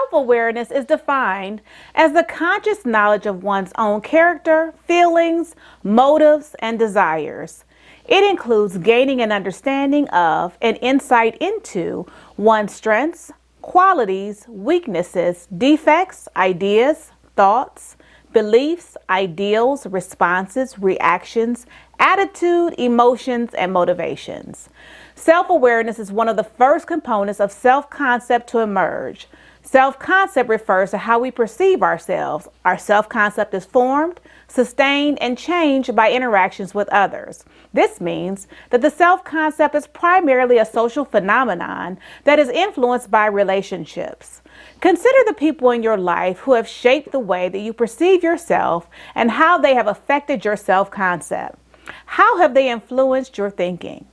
Self-awareness is defined as the conscious knowledge of one's own character, feelings, motives, and desires. It includes gaining an understanding of and insight into one's strengths, qualities, weaknesses, defects, ideas, thoughts, beliefs, ideals, responses, reactions, attitude, emotions, and motivations. Self-awareness is one of the first components of self-concept to emerge. Self-concept refers to how we perceive ourselves. Our self-concept is formed, sustained, and changed by interactions with others. This means that the self-concept is primarily a social phenomenon that is influenced by relationships. Consider the people in your life who have shaped the way that you perceive yourself and how they have affected your self-concept. How have they influenced your thinking?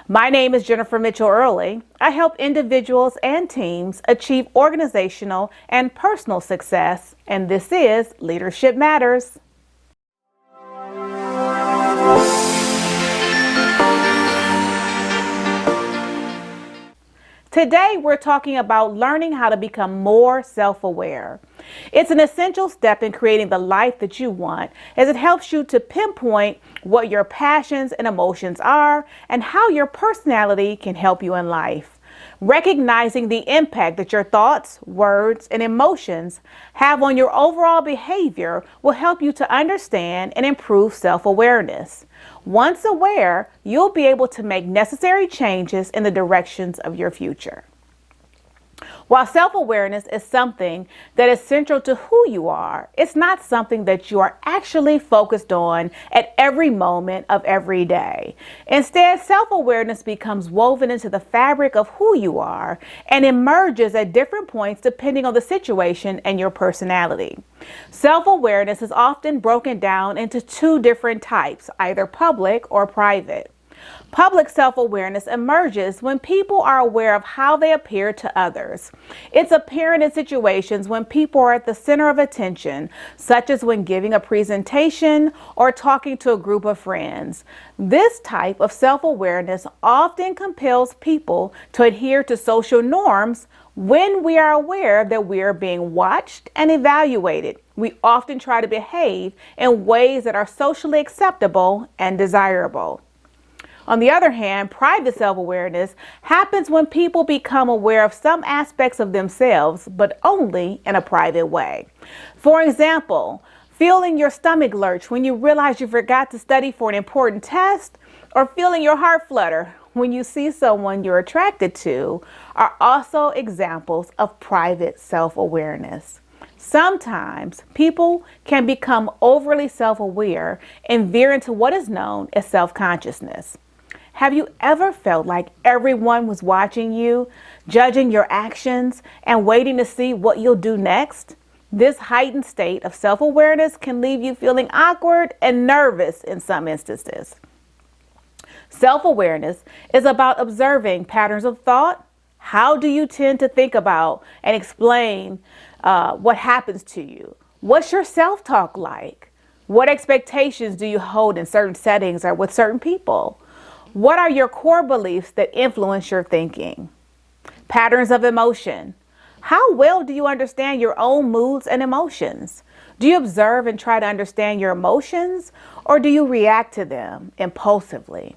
My name is Jennifer Mitchell-Early. I help individuals and teams achieve organizational and personal success, and this is Leadership Matters. Today, we're talking about learning how to become more self-aware. It's an essential step in creating the life that you want, as it helps you to pinpoint what your passions and emotions are and how your personality can help you in life. Recognizing the impact that your thoughts, words, and emotions have on your overall behavior will help you to understand and improve self-awareness. Once aware, you'll be able to make necessary changes in the directions of your future. While self-awareness is something that is central to who you are, it's not something that you are actually focused on at every moment of every day. Instead, self-awareness becomes woven into the fabric of who you are and emerges at different points depending on the situation and your personality. Self-awareness is often broken down into two different types, either public or private. Public self-awareness emerges when people are aware of how they appear to others. It's apparent in situations when people are at the center of attention, such as when giving a presentation or talking to a group of friends. This type of self-awareness often compels people to adhere to social norms. When we are aware that we are being watched and evaluated, we often try to behave in ways that are socially acceptable and desirable. On the other hand, private self-awareness happens when people become aware of some aspects of themselves, but only in a private way. For example, feeling your stomach lurch when you realize you forgot to study for an important test, or feeling your heart flutter when you see someone you're attracted to, are also examples of private self-awareness. Sometimes people can become overly self-aware and veer into what is known as self-consciousness. Have you ever felt like everyone was watching you, judging your actions, and waiting to see what you'll do next? This heightened state of self-awareness can leave you feeling awkward and nervous in some instances. Self-awareness is about observing patterns of thought. How do you tend to think about and explain what happens to you? What's your self-talk like? What expectations do you hold in certain settings or with certain people? What are your core beliefs that influence your thinking? Patterns of emotion. How well do you understand your own moods and emotions? Do you observe and try to understand your emotions, or do you react to them impulsively?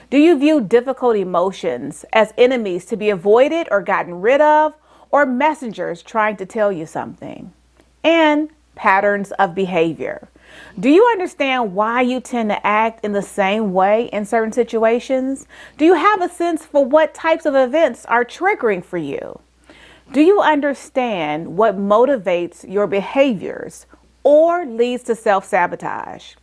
Do you view difficult emotions as enemies to be avoided or gotten rid of, or messengers trying to tell you something? And patterns of behavior. Do you understand why you tend to act in the same way in certain situations? Do you have a sense for what types of events are triggering for you? Do you understand what motivates your behaviors or leads to self-sabotage?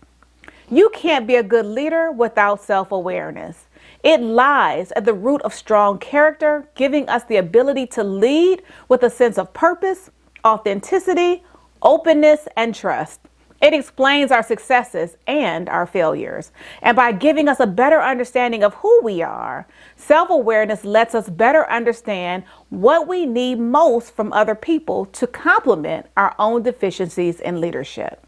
You can't be a good leader without self-awareness. It lies at the root of strong character, giving us the ability to lead with a sense of purpose, authenticity, openness, and trust. It explains our successes and our failures. And by giving us a better understanding of who we are, self-awareness lets us better understand what we need most from other people to complement our own deficiencies in leadership.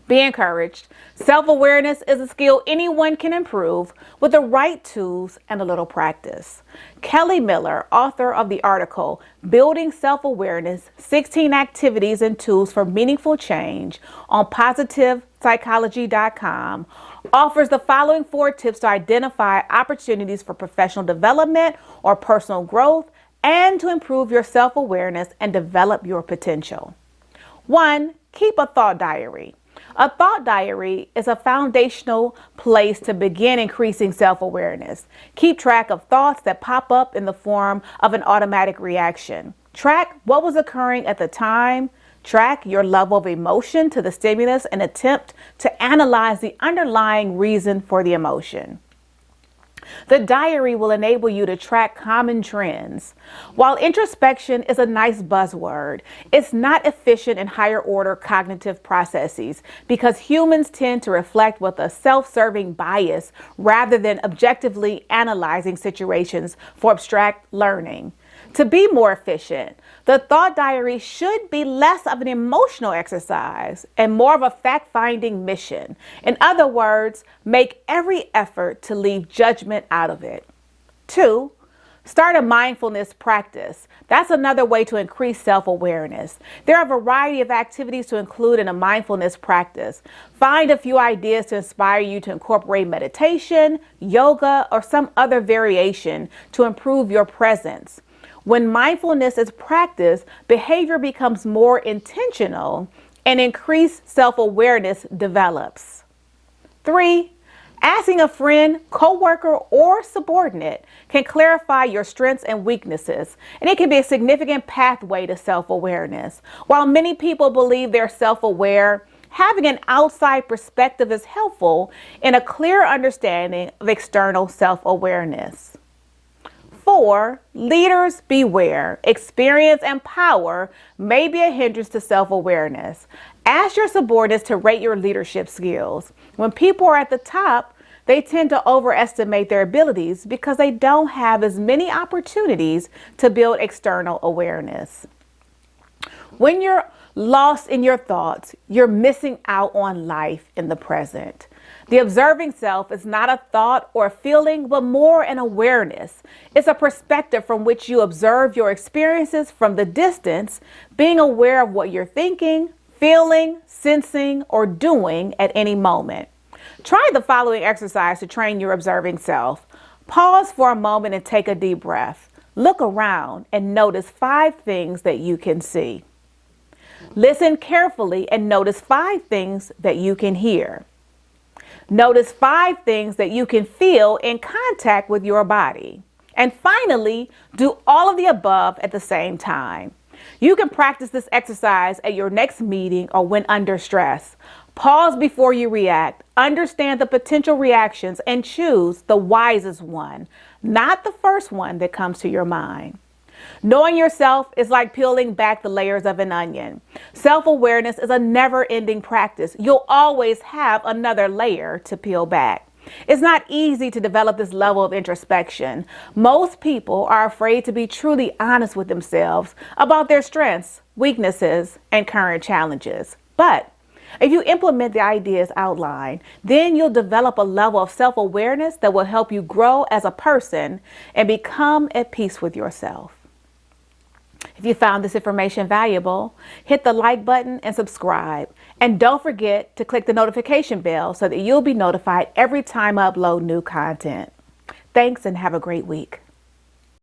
Be encouraged. Self-awareness is a skill anyone can improve with the right tools and a little practice. Kelly Miller, author of the article, Building Self-Awareness, 16 Activities and Tools for Meaningful Change on positivepsychology.com, offers the following 4 tips to identify opportunities for professional development or personal growth and to improve your self-awareness and develop your potential. 1. Keep a thought diary. A thought diary is a foundational place to begin increasing self-awareness. Keep track of thoughts that pop up in the form of an automatic reaction. Track what was occurring at the time. Track your level of emotion to the stimulus and attempt to analyze the underlying reason for the emotion. The diary will enable you to track common trends. While introspection is a nice buzzword, it's not efficient in higher order cognitive processes because humans tend to reflect with a self-serving bias rather than objectively analyzing situations for abstract learning. To be more efficient, the thought diary should be less of an emotional exercise and more of a fact-finding mission. In other words, make every effort to leave judgment out of it. 2, start a mindfulness practice. That's another way to increase self-awareness. There are a variety of activities to include in a mindfulness practice. Find a few ideas to inspire you to incorporate meditation, yoga, or some other variation to improve your presence. When mindfulness is practiced, behavior becomes more intentional and increased self-awareness develops. 3, asking a friend, coworker, or subordinate can clarify your strengths and weaknesses, and it can be a significant pathway to self-awareness. While many people believe they're self-aware, having an outside perspective is helpful in a clear understanding of external self-awareness. 4, leaders beware. Experience and power may be a hindrance to self-awareness. Ask your subordinates to rate your leadership skills. When people are at the top, they tend to overestimate their abilities because they don't have as many opportunities to build external awareness. When you're lost in your thoughts, you're missing out on life in the present. The observing self is not a thought or a feeling, but more an awareness. It's a perspective from which you observe your experiences from the distance, being aware of what you're thinking, feeling, sensing, or doing at any moment. Try the following exercise to train your observing self. Pause for a moment and take a deep breath. Look around and notice 5 things that you can see. Listen carefully and notice 5 things that you can hear. Notice 5 things that you can feel in contact with your body. And finally, do all of the above at the same time. You can practice this exercise at your next meeting or when under stress. Pause before you react. Understand the potential reactions and choose the wisest one, not the first one that comes to your mind. Knowing yourself is like peeling back the layers of an onion. Self-awareness is a never-ending practice. You'll always have another layer to peel back. It's not easy to develop this level of introspection. Most people are afraid to be truly honest with themselves about their strengths, weaknesses, and current challenges. But if you implement the ideas outlined, then you'll develop a level of self-awareness that will help you grow as a person and become at peace with yourself. If you found this information valuable, hit the like button and subscribe. And don't forget to click the notification bell so that you'll be notified every time I upload new content. Thanks and have a great week.